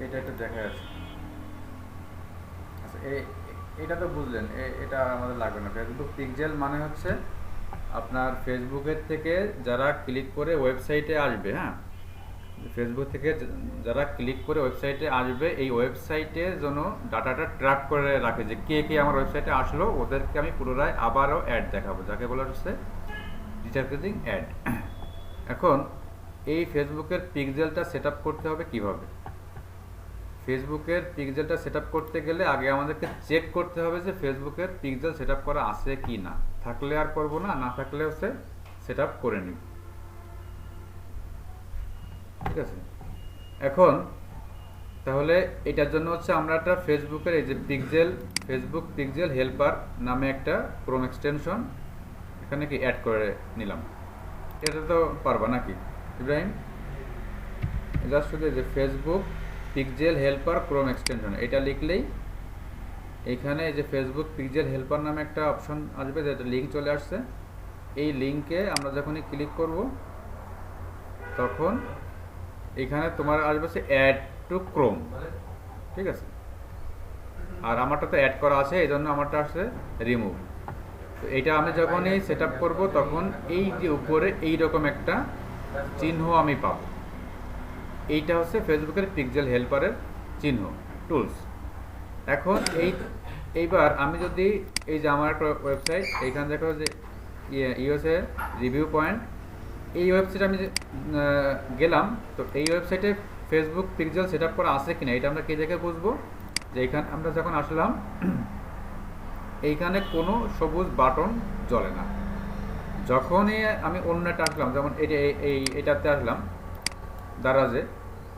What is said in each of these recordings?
এটা একটু দেখা আছে। আচ্ছা, এটা তো বুঝলেন, এটা আমাদের লাগবে না। ফেসবুক পিক্সেল মানে হচ্ছে আপনার ফেসবুকের থেকে যারা ক্লিক করে ওয়েবসাইটে আসবে, হ্যাঁ, ফেসবুক থেকে যারা ক্লিক করে ওয়েবসাইটে আসবে, এই ওয়েবসাইটে যেন ডাটাটা ট্র্যাক করে রাখে যে কে কে আমার ওয়েবসাইটে আসলো, ওদেরকে আমি পুনরায় আবারও অ্যাড দেখাবো, যাকে বলা হচ্ছে রিটার্গেটিং অ্যাড। এখন এই ফেসবুকের পিক্সেলটা সেট আপ করতে হবে কিভাবে? ফেসবুকের পিক্সেলটা সেট আপ করতে গেলে আগে আমাদেরকে চেক করতে হবে যে ফেসবুকের পিক্সেল সেট আপ করা আছে কি না। থাকলে আর করবো না, না থাকলে হচ্ছে সেট আপ করে নিব। ঠিক আছে, এখন তাহলে এটার জন্য হচ্ছে আমরা একটা ফেসবুকের এই যে পিক্সেল, ফেসবুক পিক্সেল হেল্পার নামে একটা ক্রোম এক্সটেনশন এখানে কি অ্যাড করে নিলাম। এটা তো পারবা নাকি ইব্রাহিম? জাস্ট শুধু যে Facebook pixel helper Chrome extension এটা লিখলেই এইখানে যে ফেসবুক পিক্সেল হেল্পার নামে একটা অপশন আসবে, যেটা লিঙ্ক চলে আসছে। এই লিঙ্কে আমরা যখনই ক্লিক করব তখন এখানে তোমার আসবে হচ্ছে অ্যাড টু ক্রোম। ঠিক আছে, আর আমারটা তো অ্যাড করা আছে, এই জন্য আমারটা আসছে রিমুভ। তো এইটা আমি যখনই সেট আপ করবো তখন এই যে উপরে এইরকম একটা চিহ্ন আমি পাবো। এইটা হচ্ছে ফেসবুকের পিক্সেল হেল্পারের চিহ্ন, টুলস। এখন এইবার আমি যদি এই যে আমার একটা ওয়েবসাইট, এইখানে দেখো যে ইউএসএ রিভিউ পয়েন্ট, এই ওয়েবসাইটে আমি গেলাম, তো এই ওয়েবসাইটে ফেসবুক পিক্সেল সেট আপ করা আছে কিনা এটা আমরা কি দেখে বুঝবো? যে এইখানে আমরা যখন আসলাম এইখানে কোনো সবুজ বাটন জ্বলে না। যখনই আমি অন্যটা আসলাম, যেমন এটাতে আসলাম দারাজে,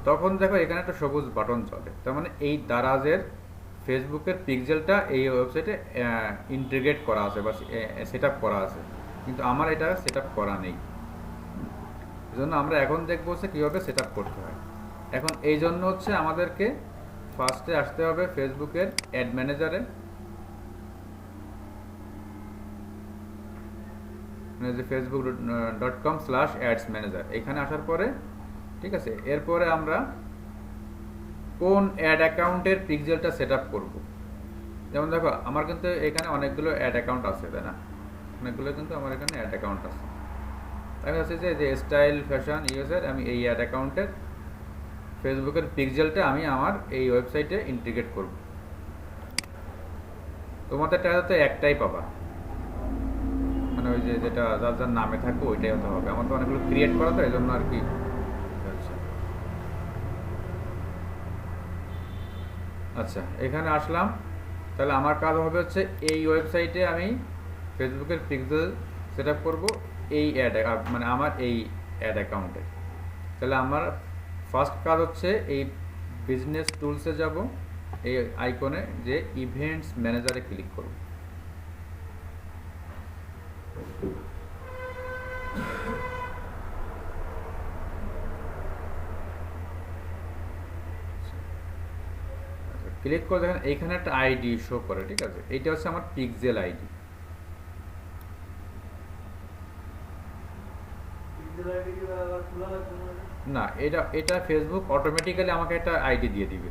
তখন দেখো এখানে একটা সবুজ বাটন জ্বলে। তার মানে এই দারাজের ফেসবুকের পিক্সেলটা এই ওয়েবসাইটে ইন্টিগ্রেট করা আছে বা সেট আপ করা আছে, কিন্তু আমার এটা সেট আপ করা নেই। এই জন্য আমরা এখন দেখবো হচ্ছে কীভাবে সেট আপ করতে হয়। এখন এই জন্য হচ্ছে আমাদেরকে ফার্স্টে আসতে হবে ফেসবুকের অ্যাড ম্যানেজারে, যে facebook.com/ads-manager, এখানে আসার পরে ঠিক আছে, এরপরে আমরা কোন অ্যাড অ্যাকাউন্টের পিক্সেলটা সেট আপ করবো। যেমন দেখো আমার কিন্তু এখানে অনেকগুলো অ্যাড অ্যাকাউন্ট আছে, তাই না? অনেকগুলো কিন্তু আমার এখানে অ্যাড অ্যাকাউন্ট আছে। আমি হচ্ছে যে স্টাইল ফ্যাশন ইউজার, আমি এই অ্যাড অ্যাকাউন্টের ফেসবুকের পিক্সেলটা আমি আমার এই ওয়েবসাইটে ইন্টিগ্রেট করব। তোমাদেরটা তো একটাই পাবা, মানে ওই যে যেটা যার যার নামে থাকবে ওইটাই হতে হবে। আমার তো অনেকগুলো ক্রিয়েট করা, তো এই জন্য আর কি। আচ্ছা, এখানে আসলাম, তাহলে আমার কাজ হবে হচ্ছে এই ওয়েবসাইটে আমি ফেসবুকের পিক্সেল সেট আপ করবো এই অ্যাড, মানে আমার এই অ্যাড অ্যাকাউন্টে। তাহলে আমার ফার্স্ট কাজ হচ্ছে এই বিজনেস টুলসে যাব, এই আইকনে যে ইভেন্টস ম্যানেজারে ক্লিক করব। ক্লিক করে দেখেন এইখানে একটা আইডি শো করে, ঠিক আছে? এইটা হচ্ছে আমার পিক্সেল আইডি। না, এটা ফেসবুক অটোমেটিক্যালি আমাকে একটা আইডি দিয়ে দিবে।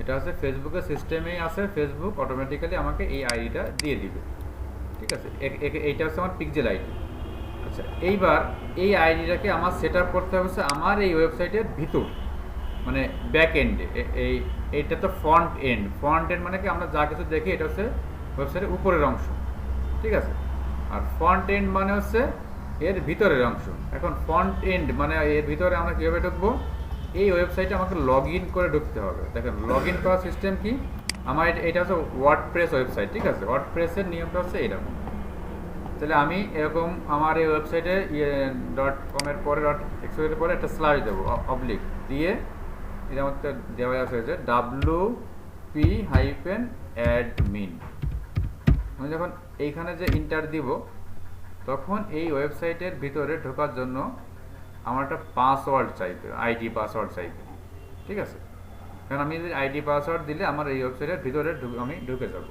এটা হচ্ছে ফেসবুকের সিস্টেমেই আছে, ফেসবুক অটোমেটিক্যালি আমাকে এই আইডিটা দিয়ে দিবে। ঠিক আছে, এইটা হচ্ছে আমার পিক্সেল আইডি। আচ্ছা, এইবার এই আইডিটাকে আমার সেট আপ করতে হবে আমার এই ওয়েবসাইটের ভিতর, মানে ব্যাক এন্ডে। এইটা তো ফ্রন্ট এন্ড। ফ্রন্ট এন্ড মানে কি আমরা যা কিছু দেখি এটা হচ্ছে ওয়েবসাইটের উপরের অংশ, ঠিক আছে? আর ফ্রন্ট এন্ড মানে হচ্ছে এর ভিতরের অংশ। এখন ফ্রন্ট এন্ড মানে এর ভিতরে আমরা কীভাবে ঢুকবো? এই ওয়েবসাইটে আমাকে লগ ইন করে ঢুকতে হবে। দেখেন লগ ইন করার সিস্টেম কি, আমার এটা হচ্ছে ওয়ার্ডপ্রেস ওয়েবসাইট, ঠিক আছে? ওয়ার্ডপ্রেসের নিয়মটা হচ্ছে এরকম। তাহলে আমি এরকম আমার এই ওয়েবসাইটে .com এর পরে .xyz এর পরে একটা স্ল্যাশ দেবো, অবলিক দিয়ে, এটা আমার দেওয়া আছে হচ্ছে WP-admin। আমি যখন এইখানে যে ইন্টার দিব তখন এই ওয়েবসাইটের ভিতরে ঢোকার জন্য আমার একটা পাসওয়ার্ড চাইবে, আইডি পাসওয়ার্ড চাইবে, ঠিক আছে? কারণ আমি যদি আইডি পাসওয়ার্ড দিলে আমার এই ওয়েবসাইটের ভিতরে আমি ঢুকে যাব।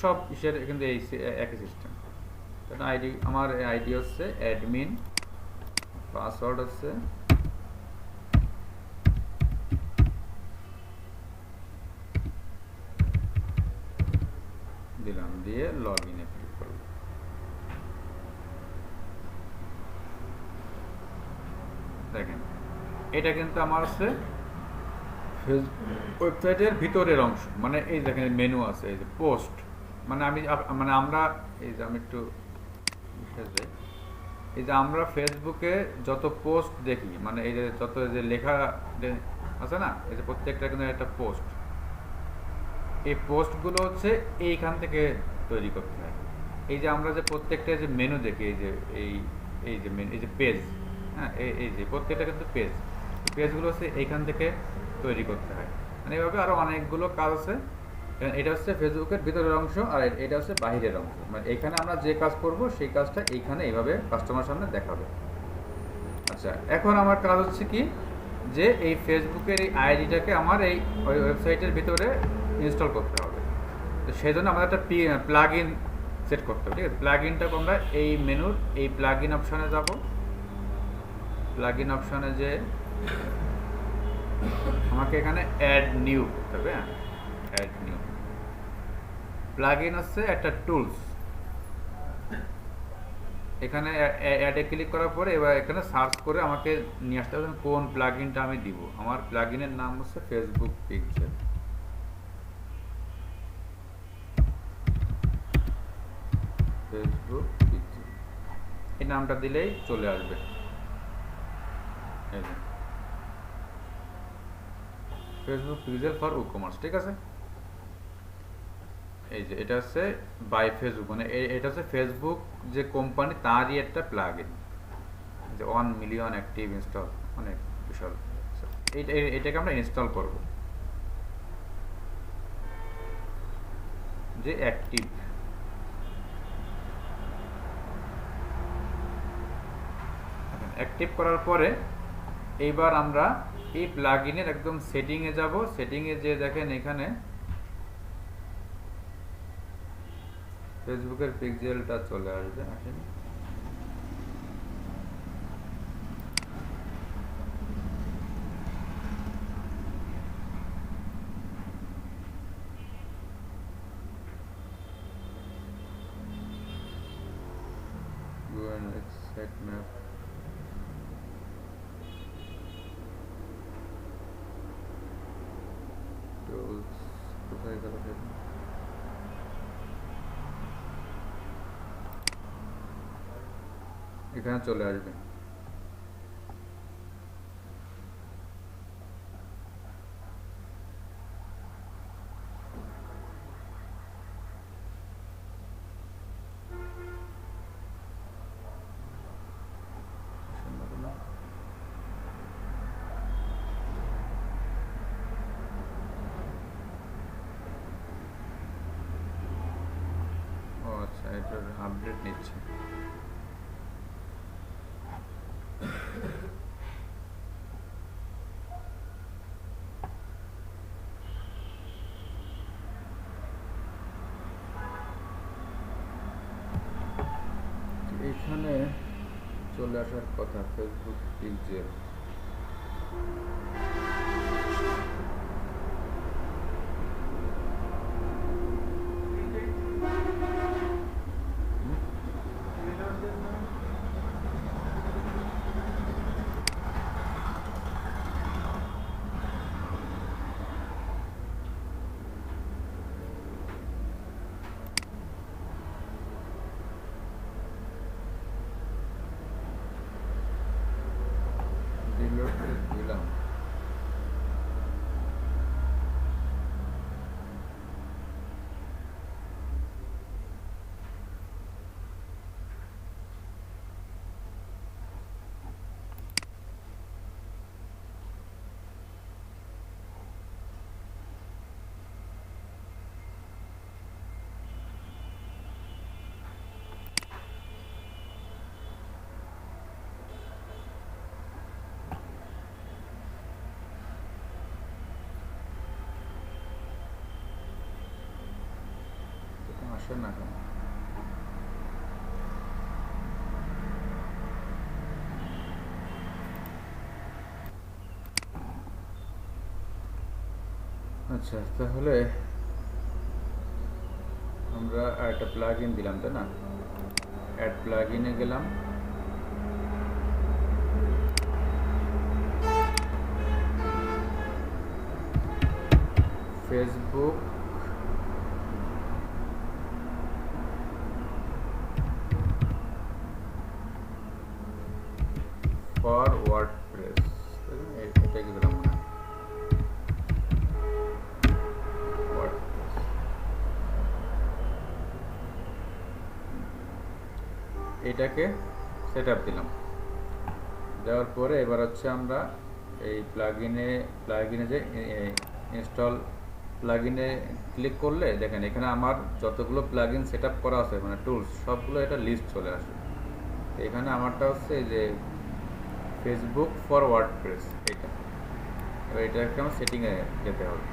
সব ইসের কিন্তু এই একই সিস্টেম। তাহলে আমার আইডি হচ্ছে অ্যাডমিন, পাসওয়ার্ড হচ্ছে দিলাম, দিয়ে লগ ইনে ক্লিক করব। দেখেন এটা কিন্তু আমার হচ্ছে ওয়েবসাইটের ভিতরের অংশ, মানে এই দেখেন মেনু আছে, এই যে পোস্ট, মানে মানে আমরা এই যে আমি একটু যাই, এই যে আমরা ফেসবুকে যত পোস্ট দেখি, মানে এই যে যত যে লেখা আছে না, এই যে প্রত্যেকটা কিন্তু একটা পোস্ট, এই পোস্টগুলো হচ্ছে এইখান থেকে তৈরি করতে হয়। এই যে আমরা যে প্রত্যেকটা যে মেনু দেখি, এই যে এই যে মেনু, এই যে পেজ, হ্যাঁ এই যে প্রত্যেকটা কিন্তু পেজগুলো হচ্ছে এইখান থেকে তৈরি করতে হয়। মানে এইভাবে আরও অনেকগুলো কাজ আছে। এটা হচ্ছে ফেসবুকের ভিতরের অংশ, আর এটা হচ্ছে বাহিরের অংশ। মানে এখানে আমরা যে কাজ করব সেই কাজটা এইখানে এইভাবে কাস্টমার সামনে দেখাবে। আচ্ছা, এখন আমার কাজ হচ্ছে কি, যে এই ফেসবুকের এই আইডিটাকে আমার এই ওয়েবসাইটের ভিতরে ইনস্টল করতে হবে। তো সেই জন্য আমাদের একটা প্লাগ ইন সেট করতে হবে, ঠিক আছে? প্লাগ ইনটাকে আমরা এই মেনুর এই প্লাগ ইন অপশানে যাব। প্লাগ ইন অপশানে যে আমাকে এখানে অ্যাড নিউ করতে হবে। হ্যাঁ, অ্যাড নিউ প্লাগ ইন হচ্ছে একটা টুলস। এখানে অ্যাডে ক্লিক করার পরে এবার এখানে সার্চ করে আমাকে নিয়ে আসতে হবে কোন প্লাগ ইনটা আমি দিব। আমার প্লাগ ইনের নাম হচ্ছে ফেসবুক পিক্সেল। ফেসবুক পিক্সেল এই নামটা দিলেই চলে আসবে। এই যে ফেসবুক পিক্সেল ফর ই-কমার্স, ঠিক আছে? এই যে এটা হচ্ছে বাই ফেসবুক, মানে এটা হচ্ছে ফেসবুক যে কোম্পানি তারই একটা প্লাগ ইন, যে 1 মিলিয়ন অ্যাক্টিভ ইনস্টল, অনেক বিশাল। এটাকে আমরা ইনস্টল করব, যে অ্যাক্টিভ। অ্যাক্টিভ করার পরে এইবার আমরা এই প্লাগ ইনের একদম সেটিংয়ে যাব। সেটিংয়ে যে দেখেন এখানে ফেসবুকের পিক্সেলটা চলে আসবে। আসেন, সেট ম্যাপ, টুলস, কোথায় গেল? এখানে চলে আসবে। ও আচ্ছা, এটার আপডেট নিচ্ছে। এখানে চলে আসার কথা ফেসবুক পিক্সেল। দিলাম। আসে না কেন? আচ্ছা, তাহলে আমরা আমরা একটা প্লাগইন দিলাম, তাই না? অ্যাড প্লাগইনে গেলাম, ফেসবুক ফর ওয়ার্ডপ্রেস, এটা কি দিলাম না, ওয়ার্ডপ্রেস। এটাকে সেট আপ দিলাম, দেওয়ার পরে এবার হচ্ছে আমরা এই প্লাগইনে যে ইনস্টল প্লাগইনে ক্লিক করলে দেখেন এখানে আমার যতগুলো প্লাগইন সেট আপ করা আছে মানে টুলস সবগুলো এটা লিস্ট চলে আসে। তো এখানে আমারটা হচ্ছে এই যে ফেসবুক ফর ওয়ার্ডপ্রেস, এটা। এবার এটাকে আমার সেটিংয়ে যেতে হবে।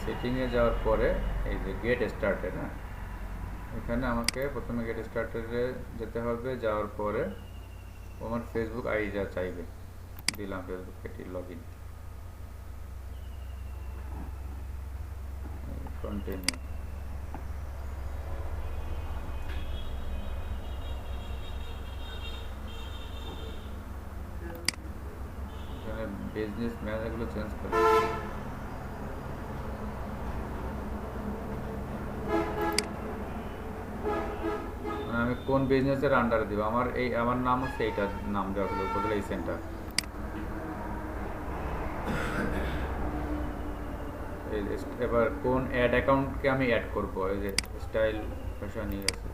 সেটিংয়ে যাওয়ার পরে এই যে গেট স্টার্টেড, না, এখানে আমাকে প্রথমে গেট স্টার্টেডে যেতে হবে। যাওয়ার পরে আমার ফেসবুক আইডিটা চাইবে, দিলাম ফেসবুক এটি লগইন, কন্টিনিউ। এখানে বিজনেস ম্যানেজারগুলো চেঞ্জ করে, আমি কোন বিজনেসের আন্ডারে দিব, আমার নাম হচ্ছে এইটার নাম দেওয়া হলো বদলে এই সেন্টার। এবার কোন অ্যাড অ্যাকাউন্টকে আমি অ্যাড করব, এই যে স্টাইল ফ্যাশন আছে,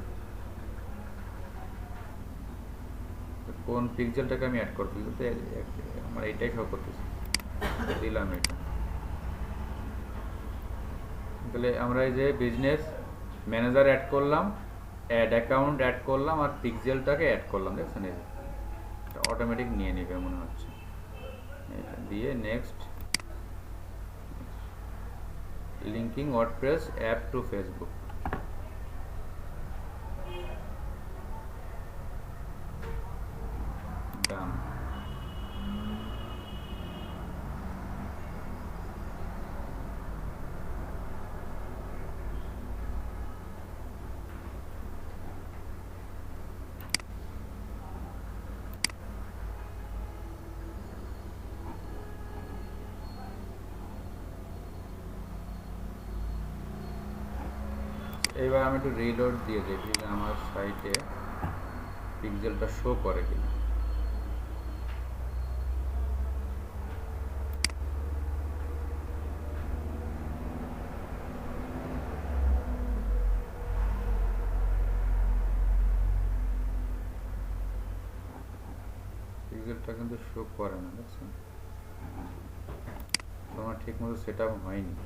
কোন পিক্সেলটাকে আমি অ্যাড করব, আমার এইটাই শো করতেছে, দিলাম এটা। তাহলে আমরা এই যে বিজনেস ম্যানেজার অ্যাড করলাম, অ্যাড অ্যাকাউন্ট অ্যাড করলাম, আর পিক্সেলটাকে অ্যাড করলাম, দেখছেন এই যে অটোমেটিক নিয়ে নেবে মনে হচ্ছে। এটা দিয়ে next, linking WordPress app to Facebook, done. এইবার আমি একটু রিলোড দিয়ে দেখি যে আমার সাইটে পিক্সেলটা শো করে কিনা। পিক্সেলটা কিন্তু শো করে না, দেখছেন? তোমার ঠিক মতো সেট আপ হয়নি।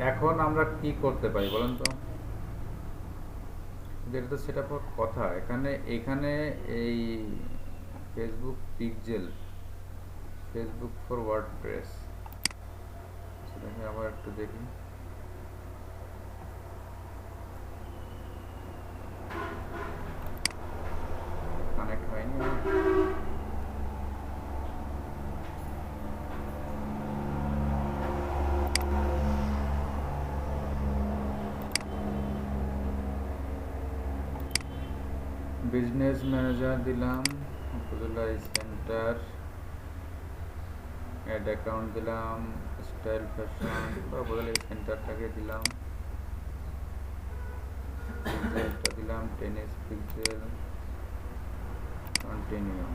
এখন আমরা কি করতে পারি বলেন তো? যেটা তো সেটা কথা, এখানে এই Facebook pixel, Facebook for WordPress, সেটাকে আবার একটু দেখি। কানেক্ট হয়নি। বিজনেস ম্যানেজার দিলাম, উপজেলা সেন্টার, অ্যাড অ্যাকাউন্ট দিলাম, স্টাইল ফ্যাশন বা উপজেলা সেন্টারটাকে দিলাম, পিক্সেলটা দিলাম টেনিস পিক্সেল, কন্টিনিউ,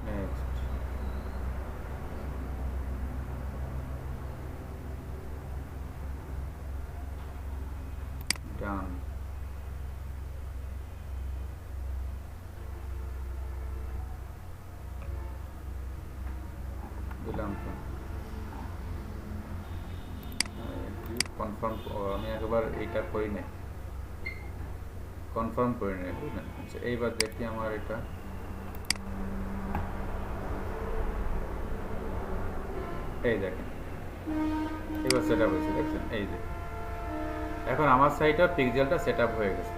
নেক্সট, ডান। দিলাম তো কনফার্ম, আমি একবার এইটা করি না, কনফার্ম করে নেই, বুঝলেন? আচ্ছা, এইবার দেখি আমার এটা এই দেখেন এবার সেট আপ হয়েছে, দেখছেন? এই যে এখন আমার সাইটে পিক্সেলটা সেট আপ হয়ে গেছে।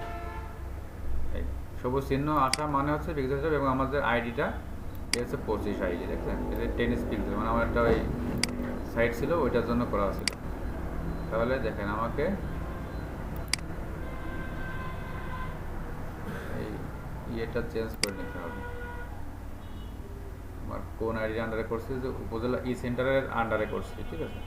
এই সবুজ চিহ্ন আসা মানে হচ্ছে পিক্সেল সেট, এবং আমাদের আইডিটা হচ্ছে 25 আইডি, দেখছেন? এটা টেনিস পিক্সেল, মানে আমার একটা ওই সাইট ছিল, ওইটার জন্য করা ছিল। তাহলে দেখেন আমাকে এই ইয়েটা চেঞ্জ করে নিতে হবে। আমার কোন আইডির আন্ডারে করছি, যে উপজেলা ই সেন্টারের আন্ডারে করছি, ঠিক আছে?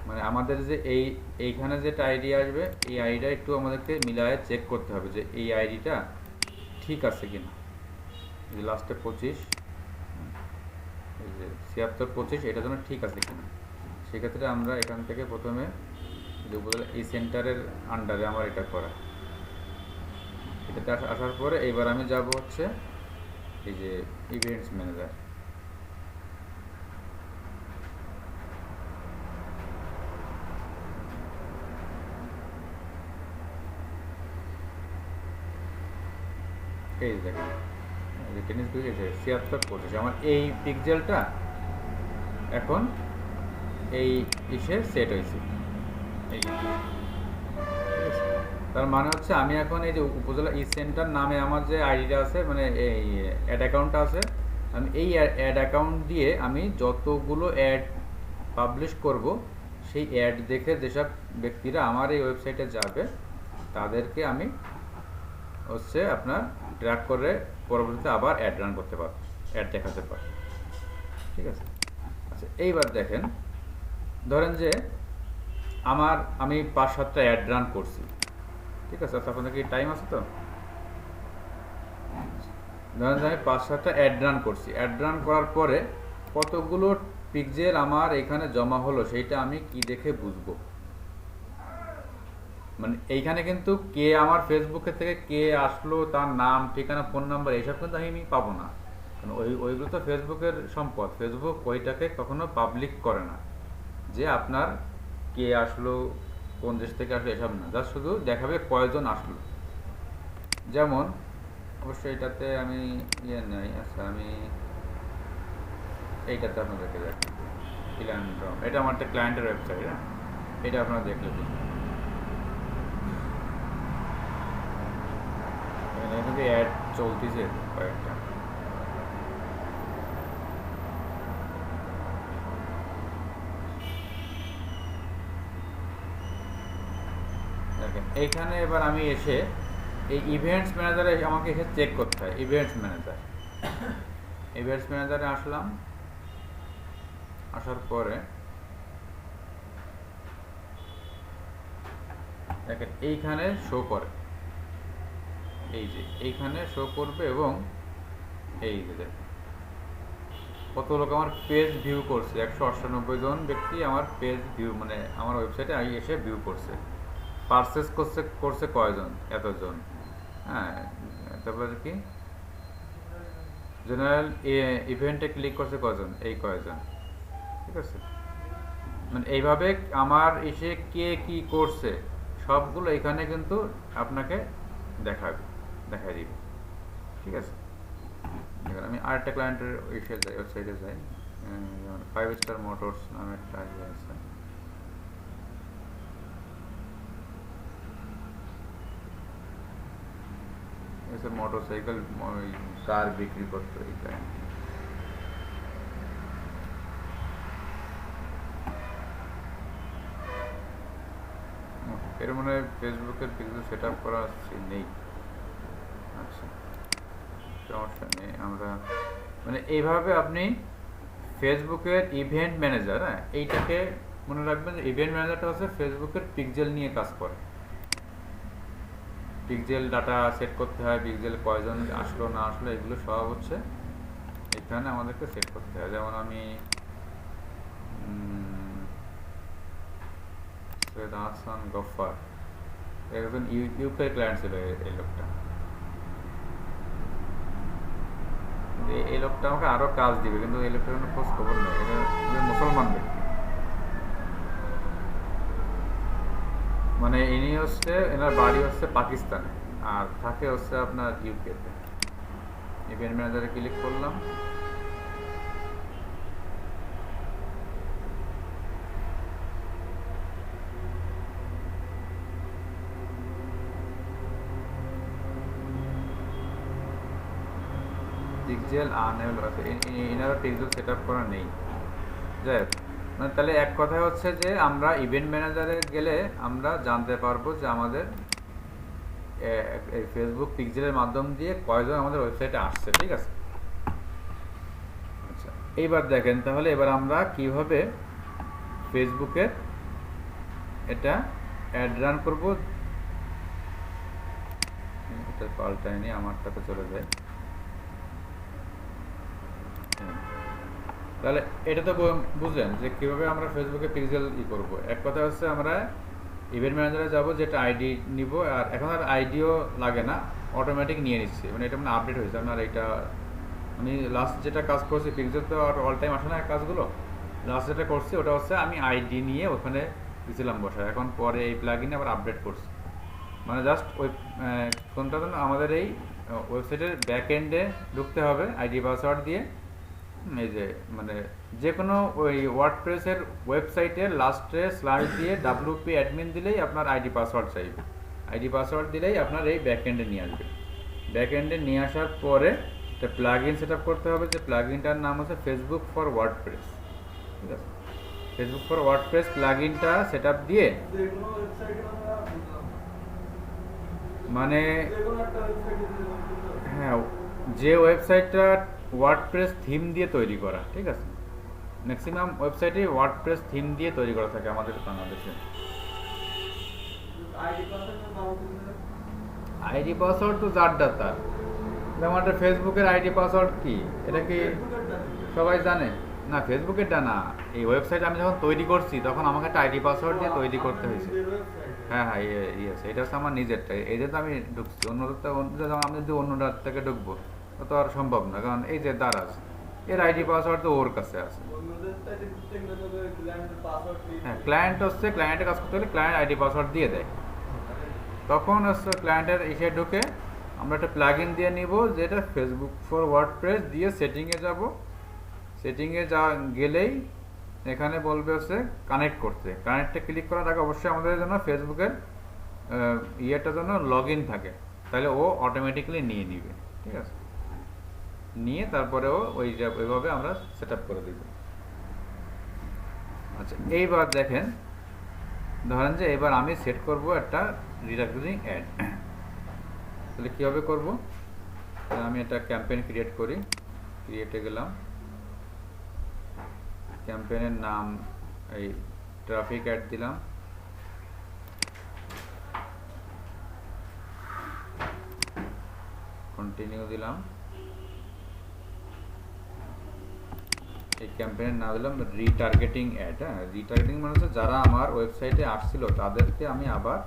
মানে আমাদের যে এইখানে যেটা আইডি আসবে, এই আইডিটা একটু আমাদেরকে মিলায়ে চেক করতে হবে যে এই আইডিটা ঠিক আছে কিনা। যে লাস্টে 25, এই যে 7625, এটার জন্য ঠিক আছে কিনা। সেক্ষেত্রে আমরা এখান থেকে প্রথমে যে উপজেলা এই সেন্টারের আন্ডারে আমার এটা করা, এটাতে আসার পরে এইবার আমি যাব হচ্ছে এই যে ইভেন্টস ম্যানেজার। এই দেখেন টেনিস পিক্সেল 7625, আমার এই পিক্সেলটা এখন এই ইসে সেট হয়েছে। এই তার মানে হচ্ছে আমি এখন এই যে উপজেলা ই সেন্টার নামে আমার যে আইডিটা আছে, মানে এই অ্যাড অ্যাকাউন্টটা আছে, আমি এই অ্যাড অ্যাকাউন্ট দিয়ে আমি যতগুলো অ্যাড পাবলিশ করব, সেই অ্যাড দেখে যেসব ব্যক্তিরা আমার এই ওয়েবসাইটে যাবে তাদেরকে আমি হচ্ছে আপনার ট্র্যাক করে পরবর্তীতে আবার অ্যাড রান করতে পারবো, অ্যাড দেখাতে পারবো, ঠিক আছে? আচ্ছা, এইবার দেখেন, ধরেন যে আমি 5-7টা অ্যাড রান করছি, ঠিক আছে? আচ্ছা, আপনাদের কি টাইম আছে? তো ধরেন যে আমি 5-7টা অ্যাড রান করছি, অ্যাড রান করার পরে কতগুলো পিক্সেল আমার এখানে জমা হলো সেইটা আমি কি দেখে বুঝবো? মানে এইখানে কিন্তু কে আমার ফেসবুকের থেকে কে আসলো, তার নাম, ঠিকানা, ফোন নাম্বার, এইসব কিন্তু আমি পাবো না, কারণ ওইগুলো তো ফেসবুকের সম্পদ। ফেসবুক ওইটাকে কখনো পাবলিক করে না যে আপনার কে আসলো, কোন দেশ থেকে আসলো, এসব না, জাস্ট শুধু দেখাবে কয়জন আসলো। যেমন অবশ্যই এটাতে আমি ইয়ে নাই, আচ্ছা আমি এইটাতে আপনাদেরকে দেখি, এটা আমার একটা ক্লায়েন্টের ওয়েবসাইট, হ্যাঁ, এটা আপনারা দেখলে বুঝবেন। এখানে কিন্তু অ্যাড চলতেছে কয়েকটা। দেখেন এইখানে এবার আমি এসে এই ইভেন্টস ম্যানেজারে আমাকে এসে চেক করতে হয়। ইভেন্টস ম্যানেজারে আসলাম, আসার পরে দেখেন এইখানে শো করে, এই যে এইখানে শো করবে, এবং এই যে দেখেন কত লোক আমার পেজ ভিউ করছে। 198 জন ব্যক্তি আমার পেজ ভিউ, মানে আমার ওয়েবসাইটে এসে ভিউ করছে। পারচেস করছে কয়জন? এতজন। হ্যাঁ, তারপরে কি জেনারেল ইভেন্টে ক্লিক করছে কয়জন? এই কয়জন, ঠিক আছে? মানে এইভাবে আমার এসে কে কি করছে সবগুলো এখানে কিন্তু আপনাকে দেখাই দিবে, ঠিক আছে? এবার আমি আরেকটা ক্লায়েন্টের ওয়েবসাইটে যাই, যেমন 5 স্টার মোটরস নামে একটা ইয়ে আছে। এসব মোটরসাইকেল কার বিক্রি করতো এই ক্লায়েন্ট। এর মনে হয় ফেসবুকের পিক্সেল সেট আপ করা নেই। আচ্ছা, সমস্যা নেই, আমরা মানে এইভাবে আপনি ফেসবুকের ইভেন্ট ম্যানেজার, হ্যাঁ, এইটাকে মনে রাখবেন যে ইভেন্ট ম্যানেজারটা হচ্ছে ফেসবুকের পিক্সেল নিয়ে কাজ করে। পিক্সেল ডাটা সেট করতে হয়, পিক্সেল কয়জন আসলো না আসলো এগুলো সব হচ্ছে এখানে আমাদেরকে সেট করতে হয়। যেমন আমি সৈয়দ হাসান গফফার, একজন ইউকের ক্লায়েন্ট ছিল এই লোকটা। এই লোকটা আমাকে আরো কাজ দিবে, কিন্তু এই লোকটার কোনো খোঁজ খবর নেই। এটা মুসলমান ব্যক্তি, মানে ইনি হচ্ছে, এনার বাড়ি হচ্ছে পাকিস্তানে আর থাকে হচ্ছে আপনার ইউকেতে। ইভেন্ট ম্যানেজারে ক্লিক করলাম। পিক্সেল আনএবল আছে, এনারা পিক্সেল সেট আপ করা নেই। যাই হোক, মানে তাহলে এক কথা হচ্ছে যে আমরা ইভেন্ট ম্যানেজারে গেলে আমরা জানতে পারবো যে আমাদের এই ফেসবুক পিক্সেলের মাধ্যম দিয়ে কয়জন আমাদের ওয়েবসাইটে আসছে। ঠিক আছে, আচ্ছা এইবার দেখেন তাহলে এবার আমরা কিভাবে ফেসবুকের এটা অ্যাড রান করবো। এটা পাল্টায়নি, আমারটাতে চলে যায়। তাহলে এটা তো বুঝলেন যে কীভাবে আমরা ফেসবুকে পিক্সেল করব। এক কথা হচ্ছে আমরা ইভেন্ট ম্যানেজারে যাব, যেটা আইডি নিব, আর এখন আর আইডিও লাগে না, অটোমেটিক নিয়ে নিচ্ছি, মানে এটা মানে আপডেট হয়েছে। আমার এটা আমি লাস্ট যেটা কাজ করছি, পিক্সেল তো আর অল টাইম আসে না কাজগুলো, লাস্ট যেটা করছি ওটা হচ্ছে আমি আইডি নিয়ে ওখানে দিয়েছিলাম বসায়, এখন পরে এই প্লাগইনে আবার আপডেট করছি। মানে জাস্ট ওই কোনটা যেন আমাদের এই ওয়েবসাইটের ব্যাক এন্ডে ঢুকতে হবে আইডি পাসওয়ার্ড দিয়ে। এই যে মানে যে কোনো ওই ওয়ার্ডপ্রেসের ওয়েবসাইটের লাস্টে স্ল্যাশ দিয়ে WP অ্যাডমিন দিলেই আপনার আইডি পাসওয়ার্ড চাইবে। আইডি পাসওয়ার্ড দিলেই আপনার এই ব্যাক এন্ডে নিয়ে আসবে। ব্যাক এন্ডে নিয়ে আসার পরে একটা প্লাগইন সেট আপ করতে হবে, যে প্লাগইনটার নাম হচ্ছে ফেসবুক ফর ওয়ার্ডপ্রেস। ঠিক আছে, ফেসবুক ফর ওয়ার্ডপ্রেস প্লাগইনটা সেট আপ দিয়ে মানে হ্যাঁ যে ওয়েবসাইটটা ওয়ার্ডপ্রেস থিম দিয়ে তৈরি করা। ঠিক আছে, ম্যাক্সিমাম ওয়েবসাইটে ওয়ার্ডপ্রেস থিম দিয়ে তৈরি করা থাকে আমাদের বাংলাদেশে। আইডি পাসওয়ার্ড তো যার ডাটা, যেমন একটা ফেসবুকের আইডি পাসওয়ার্ড কি, এটা কি সবাই জানে? না, ফেসবুকের না, এই ওয়েবসাইট আমি যখন তৈরি করছি তখন আমাকে একটা আইডি পাসওয়ার্ড দিয়ে তৈরি করতে হয়েছে। হ্যাঁ হ্যাঁ, ইয়েস, এটা হচ্ছে আমার নিজেরটা, এই যে তো আমি ঢুকছি। অন্যদের আমি যদি অন্যটার থেকে ঢুকবো তো আর সম্ভব না, কারণ এই যে দারাজ এর আইডি পাসওয়ার্ড তো ওর কাছে আছে। হ্যাঁ, ক্লায়েন্ট হচ্ছে ক্লায়েন্টের কাজ করতে হলে ক্লায়েন্ট আইডি পাসওয়ার্ড দিয়ে দেয়, তখন হচ্ছে ক্লায়েন্টের এসে ঢুকে আমরা একটা প্লাগইন দিয়ে নিব, যেটা ফেসবুক ফর ওয়ার্ডপ্রেস দিয়ে সেটিংয়ে যাব। সেটিংয়ে গেলেই এখানে বলবে হচ্ছে কানেক্ট করতে। কানেক্টে ক্লিক করার আগে অবশ্যই আমাদের জন্য ফেসবুকের ইয়েটার জন্য লগ ইন থাকে, তাহলে ও অটোমেটিক্যালি নিয়ে নিবে। ঠিক আছে, নিয়ে তারপরে ও ওইভাবে আমরা সেট আপ করে দিব। আচ্ছা এইবার দেখেন, ধরেন যে এবার আমি সেট করব একটা রিটার্গেটিং অ্যাড। তাহলে কীভাবে করব? আমি একটা ক্যাম্পেইন ক্রিয়েট করি, ক্রিয়েটে গেলাম, ক্যাম্পেইনের নাম এই ট্রাফিক অ্যাড দিলাম, কন্টিনিউ দিলাম। এই ক্যাম্পেইনের নাম দিলাম রিটার্গেটিং অ্যাড। হ্যাঁ, রিটার্গেটিং মানে হচ্ছে যারা আমার ওয়েবসাইটে আসছিল তাদেরকে আমি আবার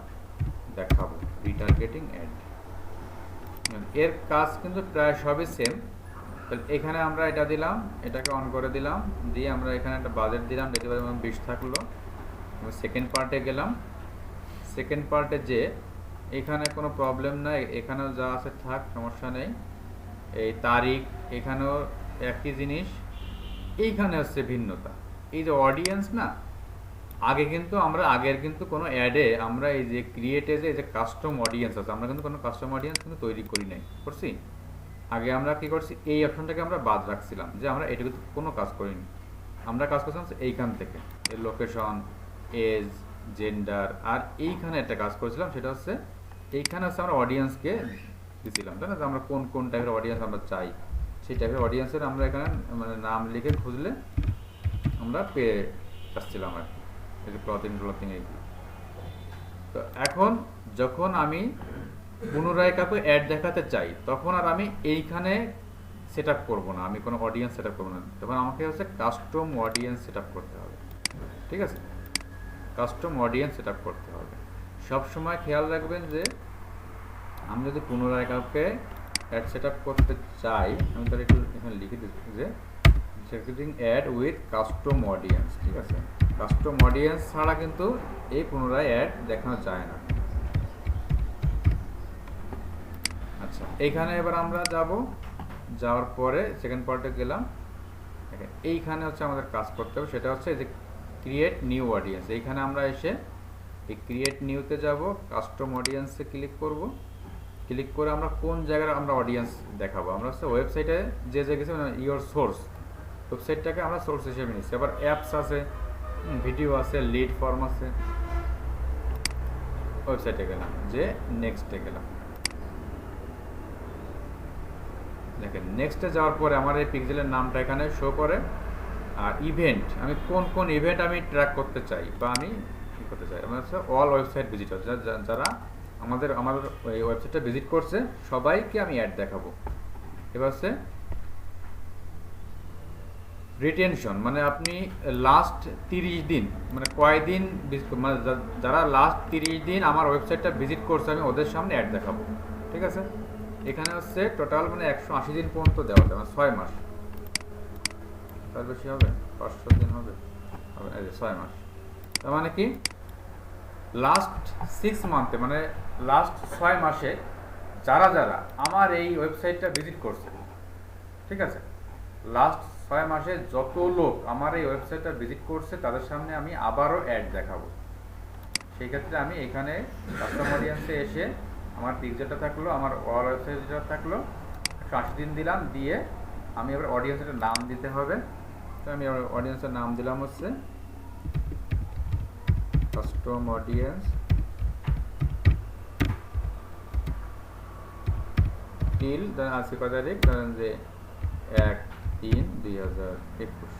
দেখাবো, রিটার্গেটিং অ্যাড। এর কাজ কিন্তু প্রায় সবই সেম। তাহলে এখানে আমরা এটা দিলাম, এটাকে অন করে দিলাম, দিয়ে আমরা এখানে একটা বাজেট দিলাম, ডেলিভারি 20 থাকলো। সেকেন্ড পার্টে গেলাম, সেকেন্ড পার্টে যে এখানে কোনো প্রবলেম নাই, এখানেও যা আছে থাক, সমস্যা নেই। এই তারিখ এখানেও একই জিনিস, এইখানে হচ্ছে ভিন্নতা। এই যে অডিয়েন্স না, আগে কিন্তু আমরা আগের কিন্তু কোনো অ্যাডে আমরা এই যে ক্রিয়েটে যে কাস্টম অডিয়েন্স আছে, আমরা কিন্তু কোনো কাস্টম অডিয়েন্স কিন্তু তৈরি করি নাই, করছি? আগে আমরা কি করছি, এই অপশনটাকে আমরা বাদ রাখছিলাম, যে আমরা এটা কিন্তু কোনো কাজ করিনি। আমরা কাজ করছিলাম এইখান থেকে এর লোকেশন, এজ, জেন্ডার, আর এইখানে একটা কাজ করেছিলাম, সেটা হচ্ছে এইখানে হচ্ছে আমরা অডিয়েন্সকে দিয়েছিলাম, তাই না? যে আমরা কোন কোন টাইপের অডিয়েন্স আমরা চাই, সেই টাইপের অডিয়েন্সের আমরা এখানে মানে নাম লিখে খুঁজলে আমরা পেয়ে আসছিলাম আর কি, এই যে ক্লথিং এইগুলো। তো এখন যখন আমি পুনরায় কাউকে অ্যাড দেখাতে চাই, তখন আর আমি এইখানে সেট আপ করবো না, আমি কোনো অডিয়েন্স সেট আপ করবো না, তখন আমাকে হচ্ছে কাস্টম অডিয়েন্স সেট আপ করতে হবে। ঠিক আছে, কাস্টম অডিয়েন্স সেট আপ করতে হবে। সবসময় খেয়াল রাখবেন যে আমি যদি পুনরায় কাউকে অ্যাড সেট আপ করতে চাই, আমি তাহলে একটু এখানে লিখে দিচ্ছি যে setting add with custom audience. ঠিক আছে, কাস্টম অডিয়েন্স ছাড়া কিন্তু এই পুনরায় অ্যাড দেখানো যায় না। আচ্ছা, এইখানে এবার আমরা যাব, যাওয়ার পরে সেকেন্ড পার্টে গেলাম। দেখেন এইখানে হচ্ছে আমাদের কাজ করতে হবে, সেটা হচ্ছে যে ক্রিয়েট নিউ অডিয়েন্স। এইখানে আমরা এসে এই ক্রিয়েট নিউতে যাব, কাস্টম অডিয়েন্সে ক্লিক করব। ক্লিক করে আমরা কোন জায়গায় আমরা অডিয়েন্স দেখাবো, আমরা হচ্ছে ওয়েবসাইটে যে যে গেছে মানে ইওর সোর্স, ওয়েবসাইটটাকে আমরা সোর্স হিসেবে নিচ্ছি। আবার অ্যাপস আছে, ভিডিও আছে, লিড ফর্ম আছে। ওয়েবসাইটে গেলাম, যে নেক্সটে গেলাম। দেখেন নেক্সটে যাওয়ার পরে আমার এই পিক্সেলের নামটা এখানে শো করে। আর ইভেন্ট, আমি কোন কোন ইভেন্ট আমি ট্র্যাক করতে চাই বা আমি কী করতে চাই, আমার হচ্ছে অল ওয়েবসাইট ভিজিটর, যারা আমাদের এই ওয়েবসাইটটা ভিজিট করছে সবাইকে আমি অ্যাড দেখাবো। এবার হচ্ছে রিটেনশন, মানে আপনি লাস্ট 30 দিন মানে কয়দিন মানে যারা লাস্ট 30 দিন আমার ওয়েবসাইটটা ভিজিট করছে আমি ওদের সামনে অ্যাড দেখাবো। ঠিক আছে, এখানে হচ্ছে টোটাল মানে 180 দিন পর্যন্ত দেওয়া যায়, মানে 6 মাস। তার বেশি হবে, 500 দিন হবে, 6 মাস। তার মানে কি লাস্ট 6 মান্থে মানে লাস্ট 6 মাসে যারা যারা আমার এই ওয়েবসাইটটা ভিজিট করছে, ঠিক আছে, লাস্ট 6 মাসে যত লোক আমার এই ওয়েবসাইটটা ভিজিট করছে তাদের সামনে আমি আবারও অ্যাড দেখাবো। সেই ক্ষেত্রে আমি এখানে কাস্টম অডিয়েন্সে এসে আমার পিকচারটা থাকলো, আমার অল ওয়েবসাইটটা থাকলো, 180 দিন দিলাম, দিয়ে আমি এবার অডিয়েন্সের নাম দিতে হবে। তো আমি অডিয়েন্সের নাম দিলাম হচ্ছে কাস্টম অডিয়েন্স টিল, ধরেন আজকে কত তারিখ, ধরেন যে 1/3/2021।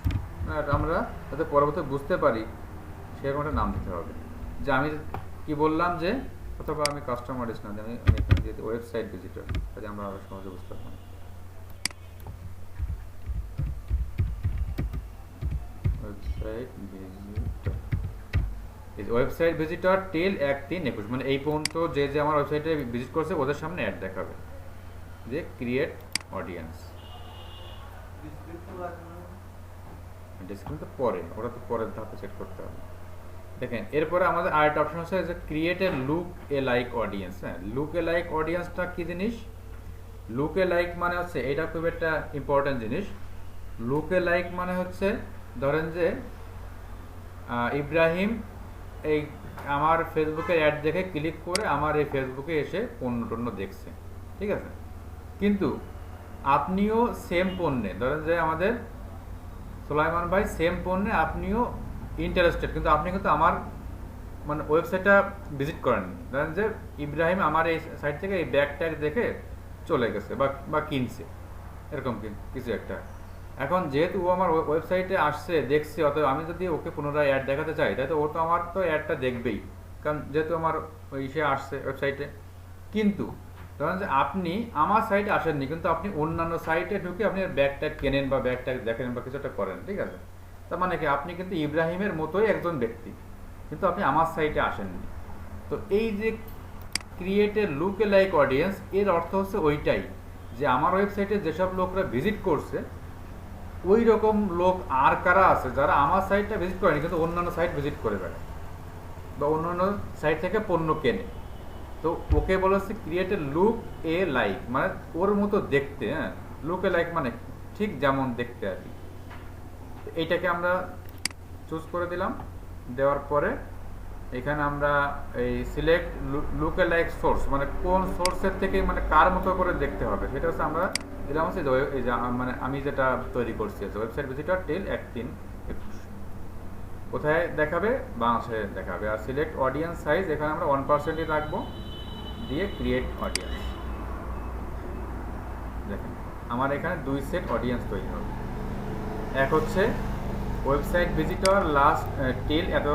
আমরা যাতে পরবর্তী বুঝতে পারি সেরকম একটা নাম দিতে হবে। যে আমি কি বললাম, যে অথবা আমি কাস্টম অডিয়েন্স না, আমি এখানে যেহেতু ওয়েবসাইট ভিজিটর, তাহলে আমরা আরো সহজে বুঝতে পারবো। ওয়েবসাইট ভিজিটর টিল 1/3/21, মানে এই পর্যন্ত যে যে আমার ওয়েবসাইটে ভিজিট করছে ওদের সামনে অ্যাড দেখাবে। যে ক্রিয়েট অডিয়েন্স, ডিসক্রিপশন তো পরে, ওটা তো পরের ধাপে সেট করতে হবে। দেখেন এরপরে আমাদের আরেকটা অপশন আছে যে create a look A like audience. হ্যাঁ, লুক এ লাইক অডিয়েন্সটা কি জিনিস? লুক এ লাইক মানে হচ্ছে, এটা খুব একটা ইম্পর্টেন্ট জিনিস। লুক এ লাইক মানে হচ্ছে, ধরেন যে ইব্রাহিম এই আমার ফেসবুকে অ্যাড দেখে ক্লিক করে আমার এই ফেসবুকে এসে পণ্য টন্য দেখছে, ঠিক আছে, কিন্তু আপনিও সেম পণ্যে, ধরেন যে আমাদের সুলাইমান ভাই সেম পণ্যে আপনিও ইন্টারেস্টেড, কিন্তু আপনি কিন্তু আমার মানে ওয়েবসাইটটা ভিজিট করেননি। ধরেন যে ইব্রাহিম আমার এই সাইট থেকে এই ব্যাগ ট্যাগ দেখে চলে গেছে বা কিনছে, এরকম কিছু একটা। এখন যেহেতু ও আমার ওয়েবসাইটে আসছে দেখছে, অতএব আমি যদি ওকে পুনরায় অ্যাড দেখাতে চাই, তাই তো ও তো আমার তো অ্যাডটা দেখবেই, কারণ যেহেতু আমার ওই সে আসছে ওয়েবসাইটে। কিন্তু ধরেন যে আপনি আমার সাইটে আসেননি, কিন্তু আপনি অন্যান্য সাইটে ঢুকে আপনি ব্যাগ ট্যাগ কেনেন বা ব্যাগ ট্যাগ দেখেন বা কিছু একটা করেন, ঠিক আছে, তার মানে কি আপনি কিন্তু ইব্রাহিমের মতোই একজন ব্যক্তি, কিন্তু আপনি আমার সাইটে আসেননি। তো এই যে create a look A like audience, এর অর্থ হচ্ছে ওইটাই, যে আমার ওয়েবসাইটে যেসব লোকরা ভিজিট করছে ওই রকম লোক আর কারা আছে যারা আমার সাইটটা ভিজিট করেনি কিন্তু অন্যান্য সাইট ভিজিট করে বেড়ায় বা অন্যান্য সাইট থেকে পণ্য কেনে। তো ওকে বলা হচ্ছে create a look A like, মানে ওর মতো দেখতে। হ্যাঁ, লুক এ লাইক মানে ঠিক যেমন দেখতে আর কি। এইটাকে আমরা চুজ করে দিলাম। দেওয়ার পরে এখানে আমরা এই সিলেক্ট লুক এ লাইক সোর্স, মানে কোন সোর্সের থেকে মানে কার মতো করে দেখতে হবে সেটা হচ্ছে আমরা দিলাম হচ্ছে এই যে মানে আমি যেটা তৈরি করছি ওয়েবসাইট ভিজিটর টিল 1/3/21, কোথায় দেখাবে, বাংলাদেশে দেখাবে। আর সিলেক্ট অডিয়েন্স সাইজ এখানে আমরা 1%ই রাখবো, দিয়ে ক্রিয়েট অডিয়েন্স। দেখেন আমার এখানে 2 সেট অডিয়েন্স তৈরি হবে। এক হচ্ছে ওয়েবসাইট ভিজিটর লাস্ট টিল এত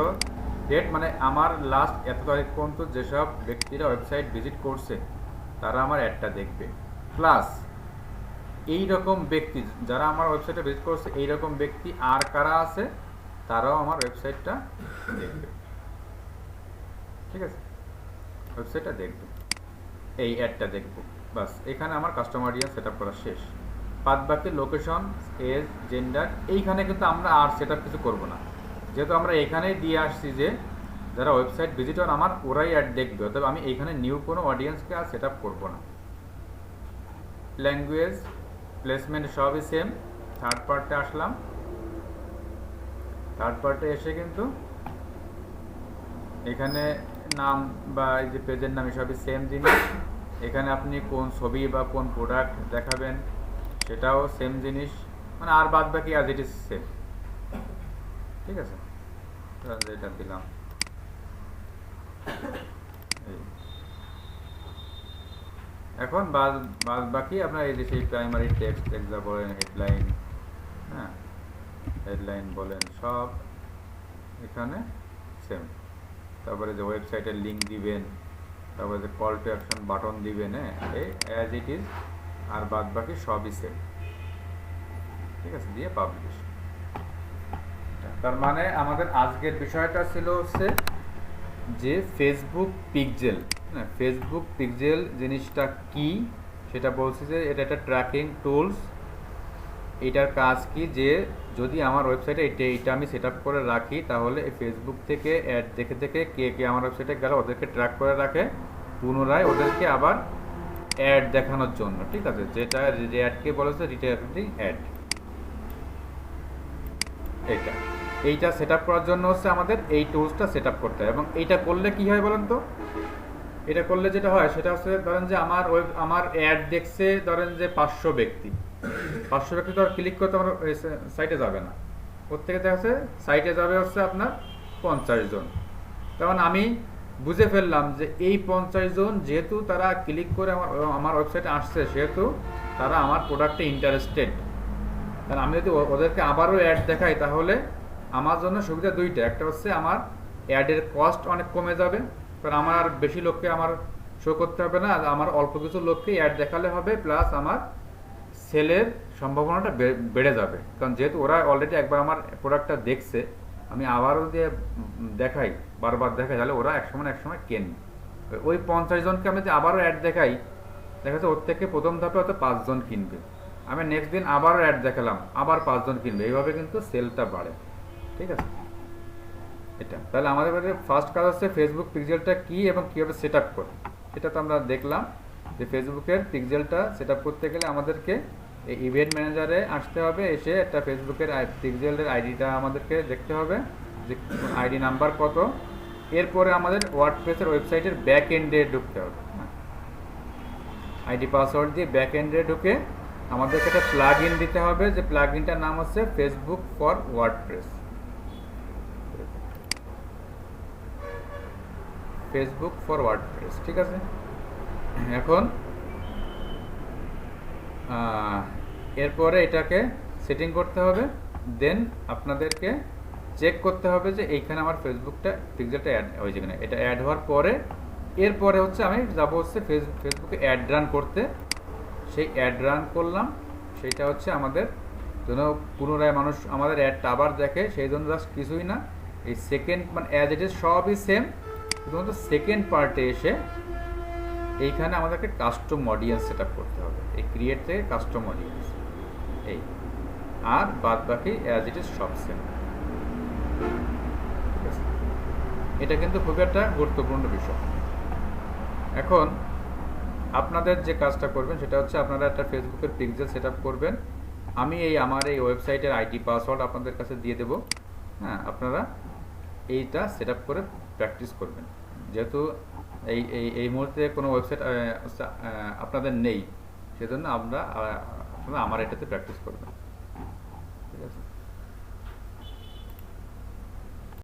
ডেট, মানে আমার লাস্ট এত তারিখ পর্যন্ত যেসব ব্যক্তিরা ওয়েবসাইট ভিজিট করছে তারা আমার অ্যাডটা দেখবে, প্লাস এই রকম ব্যক্তি যারা আমার ওয়েবসাইটে ভিজিট করছে এই রকম ব্যক্তি আর কারা আছে তারাও আমার ওয়েবসাইটটা দেখবে, ঠিক আছে, ওয়েবসাইটটা দেখবে, এই অ্যাডটা দেখবো। বাস, এখানে আমার কাস্টমার অডিয়েন্স সেট আপ করা শেষ। বাদ বাকি লোকেশন, এজ, জেন্ডার এইখানে কিন্তু আমরা আর সেট আপ কিছু করবো না, যেহেতু আমরা এখানেই দিয়ে আসছি যে যারা ওয়েবসাইট ভিজিটর আমার ওরাই অ্যাড দেখবে, অতএব আমি এইখানে নিউ কোনো অডিয়েন্সকে আর সেট আপ করবো না। ল্যাঙ্গুয়েজ প্লেসমেন্ট সবই সেম। থার্ড পার্টে আসলাম, থার্ড পার্টে এসে কিন্তু এখানে নাম বা এই যে পেজের নাম সবই সেম জিনিস। এখানে আপনি কোন ছবি বা কোন প্রোডাক্ট দেখাবেন সেটাও সেম জিনিস, মানে আর বাদ বাকি আজ ইট ইজ সেম। ঠিক আছে, এটা দিলাম। এখন বাদ বাকি আপনার এই যে সেই প্রাইমারি টেক্সট এক্সা বলেন, হেডলাইন, হ্যাঁ হেডলাইন বলেন, সব এখানে সেম। তারপরে যে ওয়েবসাইটের লিঙ্ক দিবেন, তারপরে যে কল টু অ্যাকশন বাটন দিবেন, হ্যাঁ এই অ্যাজ ইট ইজ, আর বাদ বাকি সবই সেম। ঠিক আছে, দিয়ে পাবলিশ। তার মানে আমাদের আজকের বিষয়টা ছিল হচ্ছে যে ফেসবুক পিক্সেল। হ্যাঁ, ফেসবুক পিক্সেল জিনিসটা কি সেটা বলছি, যে এটা একটা ট্র্যাকিং টুলস। এটার কাজ কি, যে যদি আমার ওয়েবসাইটে এইটা আমি সেট আপ করে রাখি, তাহলে এই ফেসবুক থেকে অ্যাড দেখে দেখে কে কে আমার ওয়েবসাইটে গেল ওদেরকে ট্র্যাক করে রাখে, পুনরায় ওদেরকে আবার অ্যাড দেখানোর জন্য। ঠিক আছে, যেটা যে অ্যাডকে বলেছে রিটার্গেটিং অ্যাড। এইটা সেট আপ করার জন্য হচ্ছে আমাদের এই টুলসটা সেট আপ করতে হয়। এবং এইটা করলে কি হয় বলেন তো, এটা করলে যেটা হয় সেটা হচ্ছে, ধরেন যে আমার অ্যাড দেখছে ধরেন যে 500 ব্যক্তি, 500 ব্যক্তি তো আর ক্লিক করতে আমার সাইটে যাবে না। ওর থেকে দেখা যাচ্ছে সাইটে যাবে হচ্ছে আপনার 50 জন। তখন আমি বুঝে ফেললাম যে এই 50 জন যেহেতু তারা ক্লিক করে আমার ওয়েবসাইটে আসছে, সেহেতু তারা আমার প্রোডাক্টে ইন্টারেস্টেড। কারণ আমি যদি ওদেরকে আবারও অ্যাড দেখাই, তাহলে আমার জন্য সুবিধা দুইটা। একটা হচ্ছে আমার অ্যাডের কস্ট অনেক কমে যাবে, কারণ আমার বেশি লোককে আমার শো করতে হবে না, আমার অল্প কিছু লোককে অ্যাড দেখালে হবে, প্লাস আমার সেলের সম্ভাবনাটা বেড়ে যাবে। কারণ যেহেতু ওরা অলরেডি একবার আমার প্রোডাক্টটা দেখছে, আমি আবারও দিয়ে দেখাই, বারবার দেখাই, তাহলে ওরা একসময় কেনবে। ওই 50 জনকে আমি যদি আবারও অ্যাড দেখাই, দেখা যাচ্ছে ওর থেকে প্রথম ধাপে হয়তো 5 জন কিনবে, আমি নেক্সট দিন আবারও অ্যাড দেখালাম, আবার 5 জন কিনবে, এইভাবে কিন্তু সেলটা বাড়ে। ঠিক আছে, এটা তাহলে আমাদের ফার্স্ট কাজ হচ্ছে ফেসবুক পিক্সেলটা কি এবং কীভাবে সেট আপ করে। এটা তো আমরা দেখলাম যে ফেসবুকের পিক্সেলটা সেট আপ করতে গেলে আমাদেরকে এই ইভেন্ট ম্যানেজারে আসতে হবে, এসে একটা ফেসবুকের পিক্সেলের আইডিটা আমাদেরকে দেখতে হবে, যে আইডি নাম্বার কত। এরপরে আমাদের ওয়ার্ডপ্রেসের ওয়েবসাইটের ব্যাক এন্ডে ঢুকতে হবে, আইডি পাসওয়ার্ড দিয়ে ব্যাক এন্ডে ঢুকে আমাদেরকে একটা প্লাগ ইন দিতে হবে, যে প্লাগ ইনটার নাম হচ্ছে Facebook for WordPress. Facebook for WordPress, ঠিক আছে। এখন এরপরে এটাকে সেটিং করতে হবে, দেন আপনাদেরকে চেক করতে হবে যে এইখানে আমার ফেসবুকটা পিক্সেলটা অ্যাড হয়েছে কিনা। এটা অ্যাড হওয়ার পরে এরপরে হচ্ছে আমি যাবো হচ্ছে ফেসবুকে অ্যাড রান করতে। সেই অ্যাড রান করলাম, সেইটা হচ্ছে আমাদের জন্য পুনরায় মানুষ আমাদের অ্যাডটা আবার দেখে, সেই জন্য জাস্ট কিছুই না, এই সেকেন্ড মানে অ্যাজ ইট ইজ সবই সেম, শুধুমাত্র সেকেন্ড পার্টে এসে এইখানে আমাদেরকে কাস্টম অডিয়েন্স সেট আপ করতে হবে, এই ক্রিয়েট থেকে কাস্টম অডিয়েন্স, এই আর বাদ বাকি অ্যাজ ইট ইজ সব সেম। ঠিক আছে, এটা কিন্তু খুব একটা গুরুত্বপূর্ণ বিষয়। এখন আপনাদের যে কাজটা করবেন সেটা হচ্ছে আপনারা একটা ফেসবুকের পিক্সেল সেট আপ করবেন। আমি আমার এই ওয়েবসাইটের আইডি পাসওয়ার্ড আপনাদের কাছে দিয়ে দেবো, হ্যাঁ আপনারা এইটা সেট আপ করে প্র্যাকটিস করবেন। যেহেতু এই মুহূর্তে কোনো ওয়েবসাইট আপনাদের নেই, সেজন্য আপনারা আমার এটাতে প্র্যাকটিস করবেন।